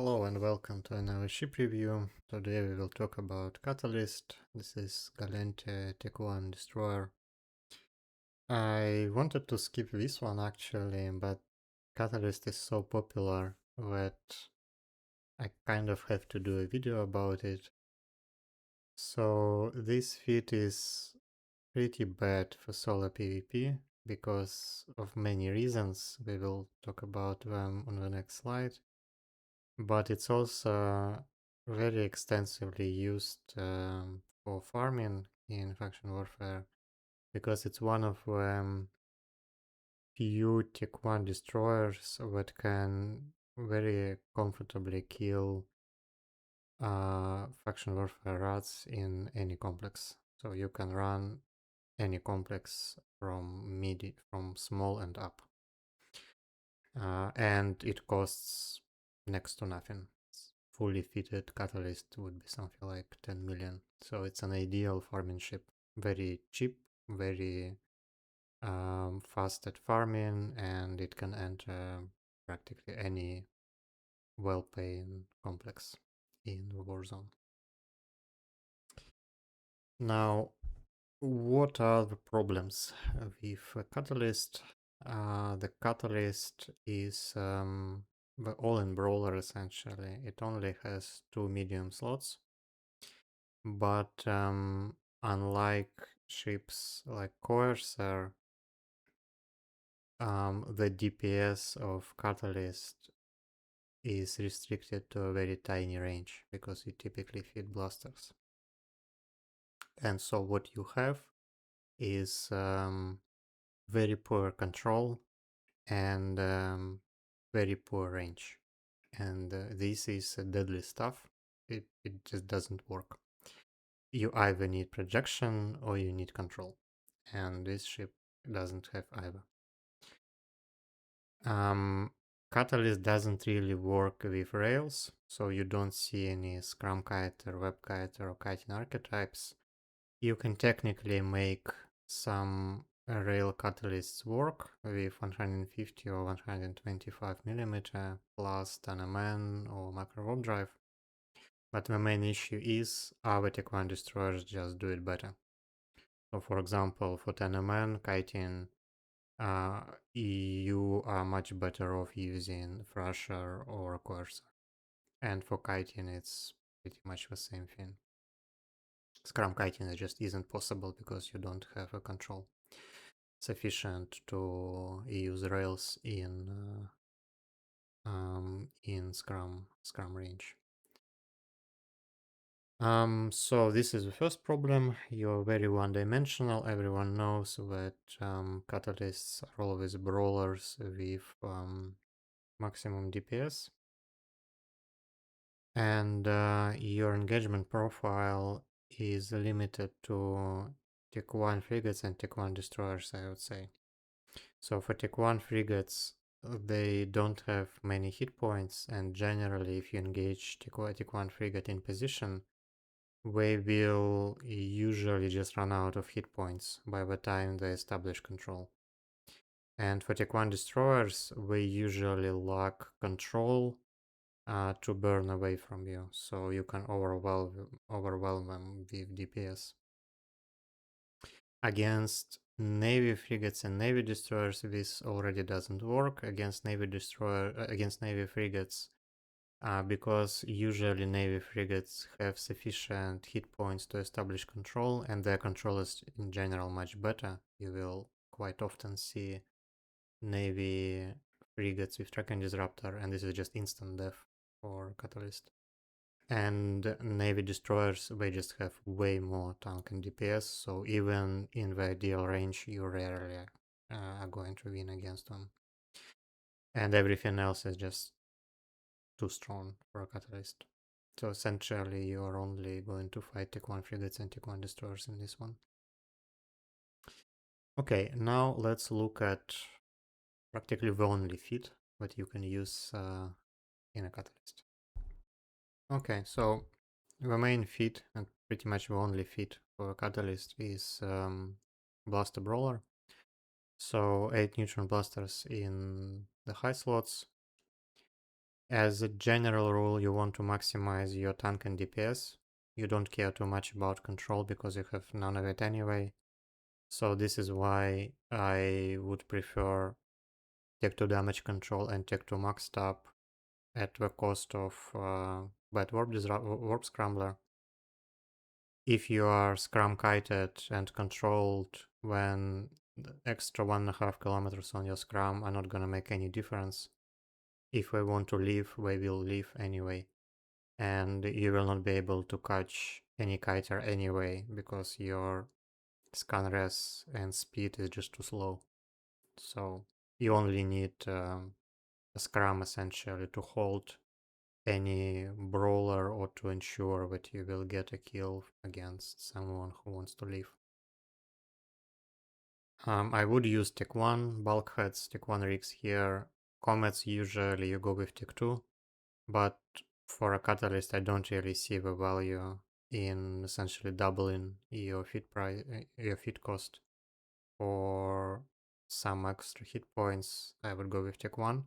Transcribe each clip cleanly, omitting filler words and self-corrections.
Hello and welcome to another ship review. Today we will talk about Catalyst. This is Gallente Tech-1 Destroyer. I wanted to skip this one actually, but Catalyst is so popular that I kind of have to do a video about it. So this feat is pretty bad for solo PvP because of many reasons. We will talk about them on the next slide. But it's also very extensively used for farming in faction warfare because it's one of few Tech-1 destroyers that can very comfortably kill faction warfare rats in any complex. So you can run any complex from small and up. And it costs next to nothing. Fully fitted Catalyst would be something like 10 million. So it's an ideal farming ship. Very cheap, very fast at farming, and it can enter practically any well-paying complex in the Warzone. Now, what are the problems with Catalyst? The Catalyst is the all-in brawler essentially. It only has 2 medium slots, but unlike ships like Coercer, the DPS of Catalyst is restricted to a very tiny range because you typically feed blasters. And so what you have is very poor control and very poor range. And this is deadly stuff. It just doesn't work. You either need projection or you need control. And this ship doesn't have either. Catalyst doesn't really work with Rails, so you don't see any Scrum Kiter, Web Kiter, or Kiting archetypes. You can technically make some Rail Catalysts work with 150 or 125mm plus Tanaman or Macro Warp Drive, but the main issue is our Tech-1 destroyers just do it better. So for example, for Tanaman, Kiting, you are much better off using Thrasher or Coercer. And for kiting, it's pretty much the same thing. Scrum kiting just isn't possible because you don't have a control sufficient to use Rails in Scrum range. So this is the first problem. You're very one-dimensional. Everyone knows that catalysts are always brawlers with maximum DPS. And your engagement profile is limited to Tech-1 frigates and Tech-1 destroyers, I would say. So for Tech-1 frigates, they don't have many hit points, and generally if you engage Tech-1 frigate in position, they will usually just run out of hit points by the time they establish control. And for Tech-1 destroyers, they usually lack control to burn away from you, so you can overwhelm them with DPS. Against Navy frigates and Navy destroyers, this already doesn't work. Against Navy frigates, because usually Navy frigates have sufficient hit points to establish control, and their control is in general much better. You will quite often see Navy frigates with Tracking Disruptor, and this is just instant death for Catalyst. And Navy destroyers, they just have way more tank and DPS, so even in the ideal range, you rarely are going to win against them. And everything else is just too strong for a Catalyst. So essentially, you are only going to fight Tech-1 frigates and Tech-1 destroyers in this one. Okay, now let's look at practically the only feat that you can use in a Catalyst. Okay, so the main feat, and pretty much the only feat for a Catalyst, is Blaster Brawler. So 8 neutron blasters in the high slots. As a general rule, you want to maximize your tank and DPS. You don't care too much about control because you have none of it anyway. So this is why I would prefer Tech 2 damage control and Tech 2 maxed up at the cost of bad warp scrambler. If you are scrum kited and controlled, when the extra 1.5 kilometers on your scrum are not gonna make any difference. If we want to leave, we will leave anyway. And you will not be able to catch any kiter anyway because your scan res and speed is just too slow. So you only need a scrum essentially to hold any brawler or to ensure that you will get a kill against someone who wants to leave. I would use Tech 1, bulkheads, Tech 1 rigs here. Comets usually you go with Tech 2, but for a catalyst I don't really see the value in essentially doubling your feed price, your feed cost. For some extra hit points, I would go with Tech 1,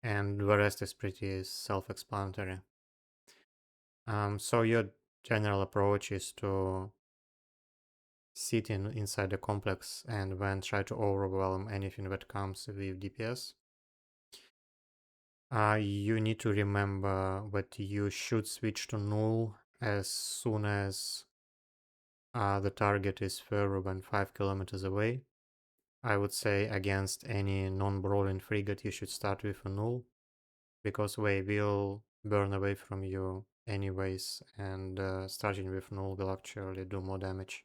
and the rest is pretty self-explanatory. So your general approach is to sit inside the complex and then try to overwhelm anything that comes with DPS. You need to remember that you should switch to null as soon as the target is further than 5 kilometers away. I would say against any non-brawling frigate you should start with a null, because they will burn away from you anyways, and starting with null will actually do more damage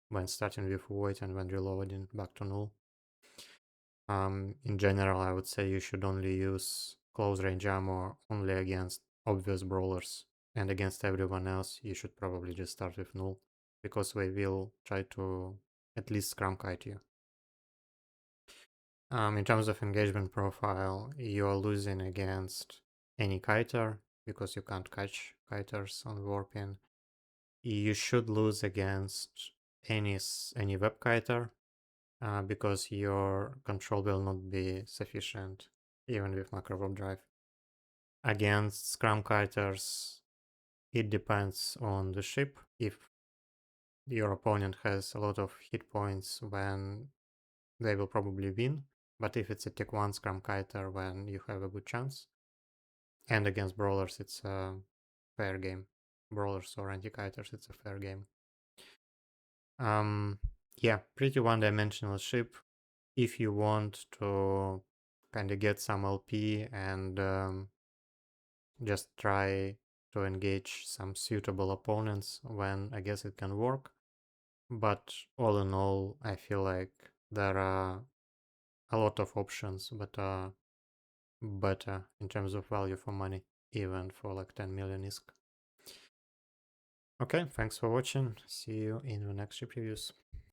when starting with void and when reloading back to null. In general, I would say you should only use close range ammo only against obvious brawlers, and against everyone else you should probably just start with null, because they will try to at least scrum kite you. In terms of engagement profile, you're losing against any kiter because you can't catch kiters on warping. You should lose against any web kiter because your control will not be sufficient even with macro warp drive. Against scrum kiters, it depends on the ship. If your opponent has a lot of hit points, then they will probably win. But if it's a Tech 1 scrum kiter, then you have a good chance. And against brawlers, it's a fair game. Brawlers or anti-kiters, it's a fair game. Yeah, pretty one-dimensional ship. If you want to kind of get some LP and just try to engage some suitable opponents, then I guess it can work. But all in all, I feel like there are a lot of options that are better in terms of value for money, even for like 10 million ISK. Okay, thanks for watching. See you in the next ship reviews.